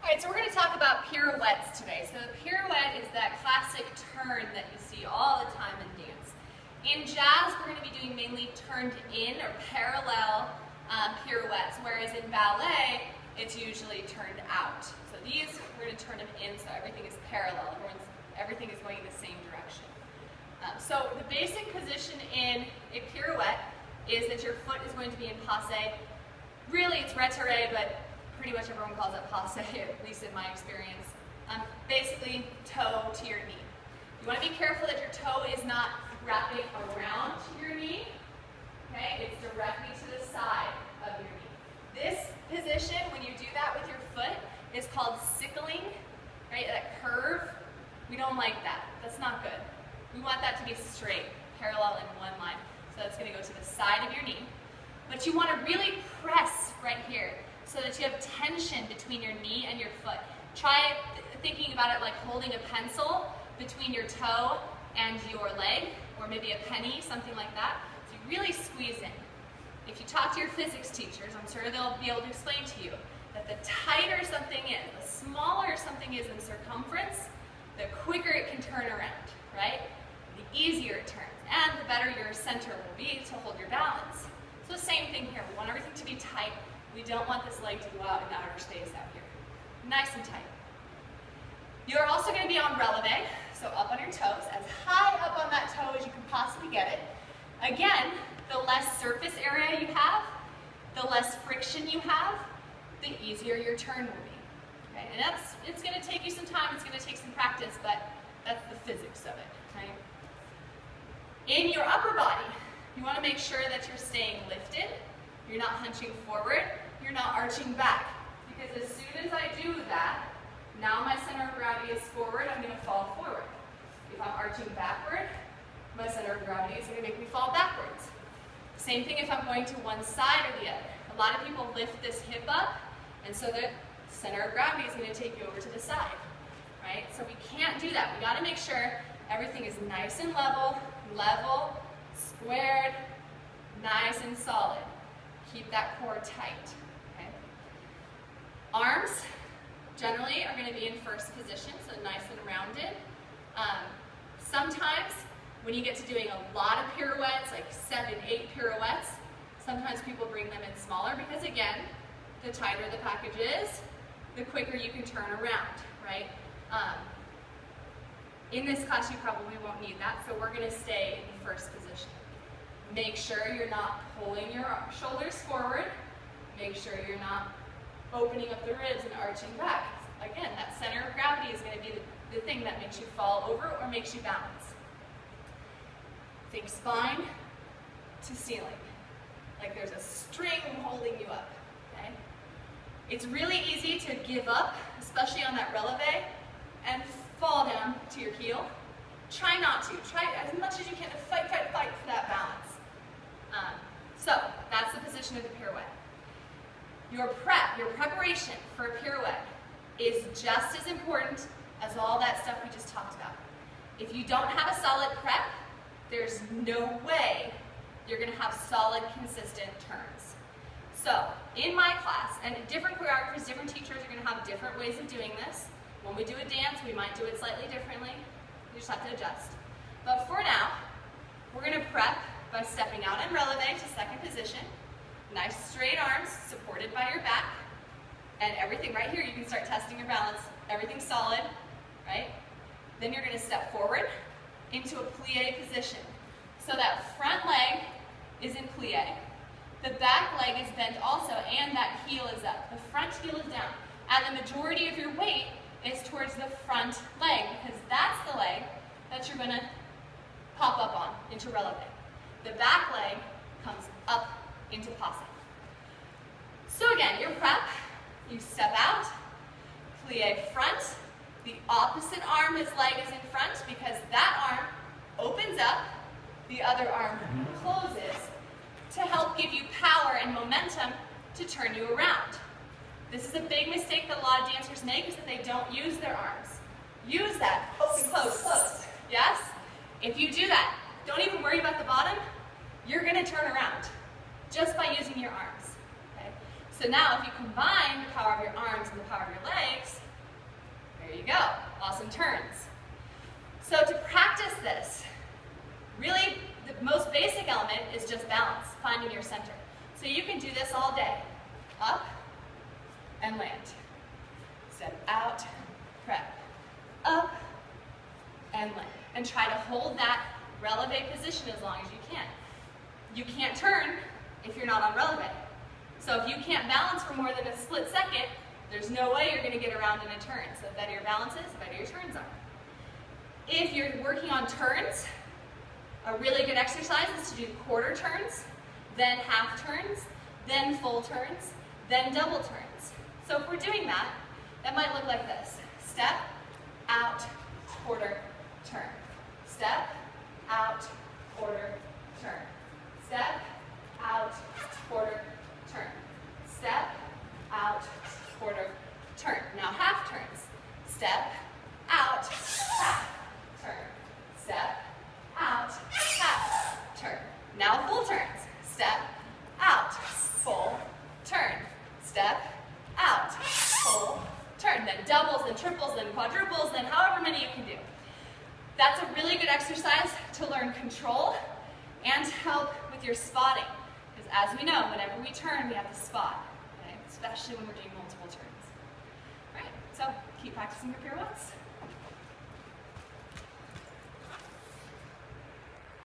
Alright, so we're going to talk about pirouettes today. So the pirouette is that classic turn that you see all the time in dance. In jazz, we're going to be doing mainly turned in or parallel pirouettes, whereas in ballet, it's usually turned out. So these, we're going to turn them in so everything is parallel. Everything is going in the same direction. So the basic position in a pirouette is that your foot is going to be in passe. Really, it's retiré, but pretty much everyone calls it passe, at least in my experience. Basically, toe to your knee. You want to be careful that your toe is not wrapping around your knee. Okay, it's directly to the side of your knee. This position, when you do that with your foot, is called sickling, right? That curve, we don't like that. That's not good. We want that to be straight, parallel in one line. So that's going to go to the side of your knee. But you want to really press right here so that you have tension between your knee and your foot. Try thinking about it like holding a pencil between your toe and your leg, or maybe a penny, something like that. So you really squeeze in. If you talk to your physics teachers, I'm sure they'll be able to explain to you that the tighter something is, the smaller something is in circumference, the quicker it can turn around, right? The easier it turns, and the better your center will be to hold your balance. So same thing here. We want everything to be tight. We don't want this leg to go out in outer space out here. Nice and tight. You're also going to be on releve, so up on your toes, as high up on that toe as you can possibly get it. Again, the less surface area you have, the less friction you have, the easier your turn will be. Okay? And it's going to take you some time, it's going to take some practice, but that's the physics of it. Right? In your upper body, you want to make sure that you're staying lifted, you're not hunching forward, you're not arching back. Because as soon as I do that, now my center of gravity is forward, I'm going to fall forward. If I'm arching backward, my center of gravity is going to make me fall backwards. Same thing if I'm going to one side or the other. A lot of people lift this hip up, and so the center of gravity is going to take you over to the side. Right? So we can't do that. We got to make sure everything is nice and level, squared, nice and solid. Keep that core tight. Okay? Arms generally are going to be in first position, so nice and rounded. Sometimes when you get to doing a lot of pirouettes, like 7, 8 pirouettes, sometimes people bring them in smaller because, again, the tighter the package is, the quicker you can turn around, right? In this class, you probably won't need that, so we're going to stay in the first position. Make sure you're not pulling your shoulders forward. Make sure you're not opening up the ribs and arching back. Again, that center of gravity is going to be the thing that makes you fall over or makes you balance. Think spine to ceiling, like there's a string holding you up. Okay? It's really easy to give up, especially on that releve, and fall down to your heel. Try not to. Try as much as you can to fight for that balance. So that's the position of the pirouette. Your preparation for a pirouette is just as important as all that stuff we just talked about. If you don't have a solid prep, there's no way you're going to have solid, consistent turns. So in my class, and different choreographers, different teachers are going to have different ways of doing this. When we do a dance, we might do it slightly differently. You just have to adjust. But for now, we're going to prep by stepping out in releve to second position. Nice straight arms supported by your back. And everything right here, you can start testing your balance. Everything's solid, right? Then you're going to step forward into a plie position. So that front leg is in plie. The back leg is bent also, and that heel is up. The front heel is down. And the majority of your weight is towards the front leg, because that's the leg that you're going to pop up on into releve. The back leg comes up into passe. So again, your prep, you step out, plie front, the opposite arm, his leg is in front because that arm opens up, the other arm closes to help give you power and momentum to turn you around. This is a big mistake that a lot of dancers make, is that they don't use their arms. Use that, open, close, yes? If you do that, don't even worry about the bottom, you're going to turn around just by using your arms. Okay? So now if you combine the power of your arms and the power of your legs, there you go, awesome turns. So to practice this, really the most basic element is just balance, finding your center. So you can do this all day. Up and land. Step out, prep. Up and land. And try to hold that releve position as long as you can. You can't turn if you're not on releve. So if you can't balance for more than a split second, there's no way you're going to get around in a turn. So the better your balance is, the better your turns are. If you're working on turns, a really good exercise is to do quarter turns, then half turns, then full turns, then double turns. So if we're doing that, that might look like this. Step, out, quarter, turn. Step, out, quarter, turn. Step, out, quarter, turn. Step, out, quarter, turn. Now half turns. Step, out, half, turn. Step, out, half, turn. Now full turns. Step, out, full, turn. Step, out, full, turn. Then doubles, then triples, then quadruples, then however many you can do. That's a really good exercise to learn control and help with your spotting. Because as we know, whenever we turn, we have to spot, okay? Especially when we're doing multiple turns. All right, so keep practicing your pirouettes.